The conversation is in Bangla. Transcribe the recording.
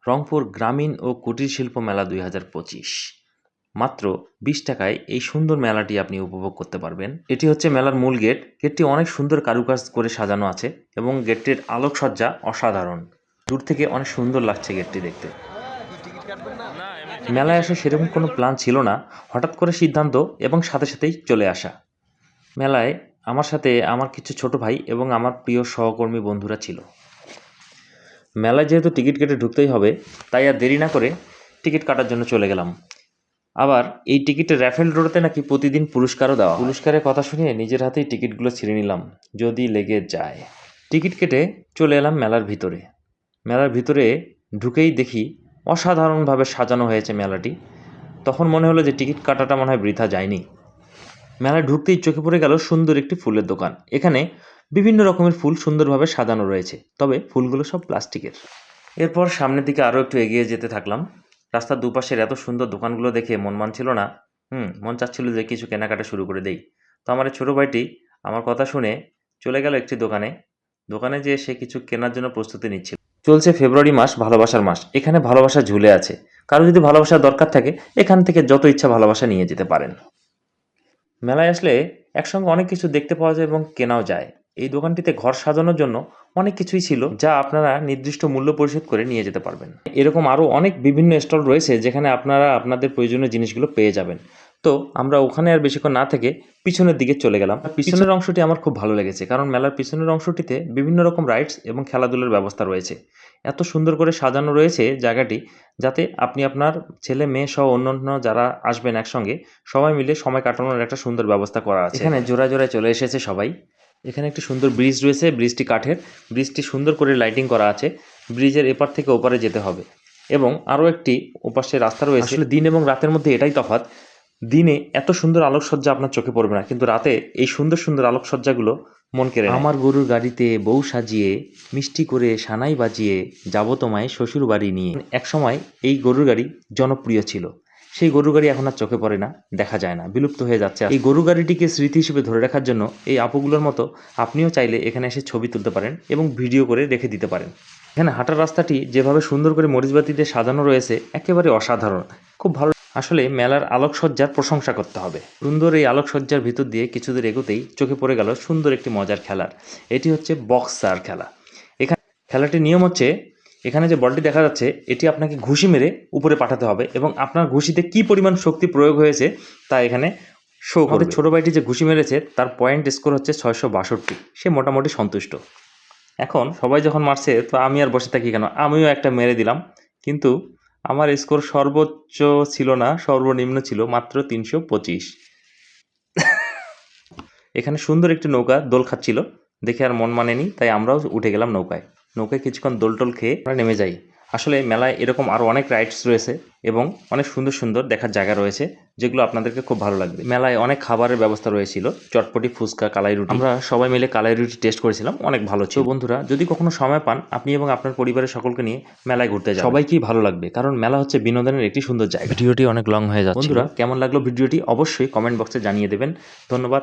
রংপুর গ্রামীণ ও কুটির শিল্প মেলা ২০২৫ মাত্র ২০ টাকায় এই সুন্দর মেলাটি আপনি উপভোগ করতে পারবেন। এটি হচ্ছে মেলার মূল গেট। গেটটি অনেক সুন্দর কারুকাজ করে সাজানো আছে এবং গেটটির আলোকসজ্জা অসাধারণ। দূর থেকে অনেক সুন্দর লাগছে গেটটি দেখতে। মেলায় আসা সেরকম কোনো প্ল্যান ছিল না, হঠাৎ করে সিদ্ধান্ত এবং সাথে সাথেই চলে আসা। মেলায় আমার সাথে আমার কিছু ছোট ভাই এবং আমার প্রিয় সহকর্মী বন্ধুরা ছিল। মেলায় যেহেতু টিকিট কেটে ঢুকতেই হবে, তাই আর দেরি না করে টিকিট কাটার জন্য চলে গেলাম। আবার এই টিকিটের র্যাফেল ড্রতে নাকি প্রতিদিন পুরস্কারও দেওয়া। পুরস্কারের কথা শুনে নিজের হাতেই টিকিটগুলো ছিঁড়ে নিলাম, যদি লেগে যায়। টিকিট কেটে চলে এলাম মেলার ভিতরে। মেলার ভিতরে ঢুকেই দেখি অসাধারণভাবে সাজানো হয়েছে মেলাটি। তখন মনে হলো যে টিকিট কাটাটা মনে হয় বৃথা যায়নি। মেলায় ঢুকতেই চোখে পড়ে গেল সুন্দর একটি ফুলের দোকান। এখানে বিভিন্ন রকমের ফুল সুন্দরভাবে সাজানো রয়েছে, তবে ফুলগুলো সব প্লাস্টিকের। এরপর সামনের দিকে আরও একটু এগিয়ে যেতে থাকলাম। রাস্তার দুপাশের এত সুন্দর দোকানগুলো দেখে মন মানছিল না। মন চাচ্ছিল যে কিছু কেনাকাটা শুরু করে দেই। তো আমার ছোটো ভাইটি আমার কথা শুনে চলে গেল একটি দোকানে যেয়ে সে কিছু কেনার জন্য প্রস্তুতি নিচ্ছিল। চলছে ফেব্রুয়ারি মাস, ভালোবাসার মাস। এখানে ভালোবাসা ঝুলে আছে। কারো যদি ভালোবাসার দরকার থাকে, এখান থেকে যত ইচ্ছা ভালোবাসা নিয়ে যেতে পারেন। মেলায় আসলে একসঙ্গে অনেক কিছু দেখতে পাওয়া যায় এবং কেনাও যায়। এই দোকানটিতে ঘর সাজানোর জন্য অনেক কিছুই ছিল, যা আপনারা নির্দিষ্ট মূল্য পরিশোধ করে নিয়ে যেতে পারবেন। এরকম আরও অনেক বিভিন্ন স্টল রয়েছে যেখানে আপনারা আপনাদের প্রয়োজনীয় জিনিসগুলো পেয়ে যাবেন। তো আমরা ওখানে আর বেশিক্ষণ না থেকে পিছনের দিকে চলে গেলাম। পিছনের অংশটি আমার খুব ভালো লেগেছে, কারণ মেলার পিছনের অংশটিতে বিভিন্ন রকম রাইডস এবং খেলাধুলার ব্যবস্থা রয়েছে। এত সুন্দর করে সাজানো রয়েছে জায়গাটি, যাতে আপনি আপনার ছেলে মেয়ে সহ অন্যান্য যারা আসবেন একসঙ্গে সবাই মিলে সময় কাটানোর একটা সুন্দর ব্যবস্থা করা আছে। এখানে জোড়ায় জোড়ায় চলে এসেছে সবাই। এখানে একটি সুন্দর ব্রিজ রয়েছে, ব্রিজটি কাঠের, ব্রিজটি সুন্দর করে লাইটিং করা আছে। ব্রিজের এপার থেকে ওপারে যেতে হবে এবং আরও একটি ওপাশে রাস্তা রয়েছে। আসলে দিন এবং রাতের মধ্যে এটাই তফাৎ। দিনে এত সুন্দর আলোকসজ্জা আপনার চোখে পড়বে না, কিন্তু রাতে এই সুন্দর সুন্দর আলোকসজ্জাগুলো মন কেড়ে নেয়। আমার গরুর গাড়িতে বউ সাজিয়ে, মিষ্টি করে সানাই বাজিয়ে যাব তোমায় শ্বশুর বাড়ি নিয়ে। একসময় এই গরুর গাড়ি জনপ্রিয় ছিল। সেই গরু গাড়ি এখন আর চোখে পড়ে না, দেখা যায় না, বিলুপ্ত হয়ে যাচ্ছে। এই গরু গাড়িটিকে স্মৃতি হিসেবে ধরে রাখার জন্য এই আপুগুলোর মতো আপনিও চাইলে এখানে এসে ছবি তুলতে পারেন এবং ভিডিও করে রেখে দিতে পারেন। এখানে হাঁটার রাস্তাটি যেভাবে সুন্দর করে মরিচবাতি দিয়ে সাজানো রয়েছে, একেবারে অসাধারণ, খুব ভালো। আসলে মেলার আলোকসজ্জার প্রশংসা করতে হবে। সুন্দর এই আলোকসজ্জার ভিতর দিয়ে কিছু দূর এগোতেই চোখে পড়ে গেল সুন্দর একটি মজার খেলার। এটি হচ্ছে বক্সার খেলা। এখানে খেলাটির নিয়ম হচ্ছে, এখানে যে বলটি দেখা যাচ্ছে এটি আপনাকে ঘুষি মেরে উপরে পাঠাতে হবে এবং আপনার ঘুষিতে কি পরিমাণ শক্তি প্রয়োগ হয়েছে তা এখানে শো করবে। আমাদের ছোটো ভাইটি যে ঘুষি মেরেছে তার পয়েন্ট স্কোর হচ্ছে 662। সে মোটামুটি সন্তুষ্ট। এখন সবাই যখন মারছে তো আমি আর বসে থাকি কেন, আমিও একটা মেরে দিলাম। কিন্তু আমার স্কোর সর্বোচ্চ ছিল না, সর্বনিম্ন ছিল মাত্র 325। এখানে সুন্দর একটি নৌকা দোল খাচ্ছিল, দেখে আর মন মানেনি, তাই আমরাও উঠে গেলাম নৌকায় কিছুক্ষণ দোল টোল খেয়ে আমরা নেমে যাই। আসলে মেলায় এরকম আরও অনেক রাইডস রয়েছে এবং অনেক সুন্দর সুন্দর দেখার জায়গা রয়েছে, যেগুলো আপনাদেরকে খুব ভালো লাগবে। মেলায় অনেক খাবারের ব্যবস্থা রয়েছিল, চটপটি, ফুচকা, কালাই রুটি। আমরা সবাই মিলে কালাই রুটি টেস্ট করেছিলাম, অনেক ভালো ছিল। বন্ধুরা, যদি কখনো সময় পান, আপনি এবং আপনার পরিবারের সকলকে নিয়ে মেলায় ঘুরতে যান। সবাইকেই ভালো লাগবে, কারণ মেলা হচ্ছে বিনোদনের একটি সুন্দর জায়গা। ভিডিওটি অনেক লং হয়ে যাচ্ছে। বন্ধুরা, কেমন লাগলো ভিডিওটি অবশ্যই কমেন্ট বক্সে জানিয়ে দেবেন। ধন্যবাদ।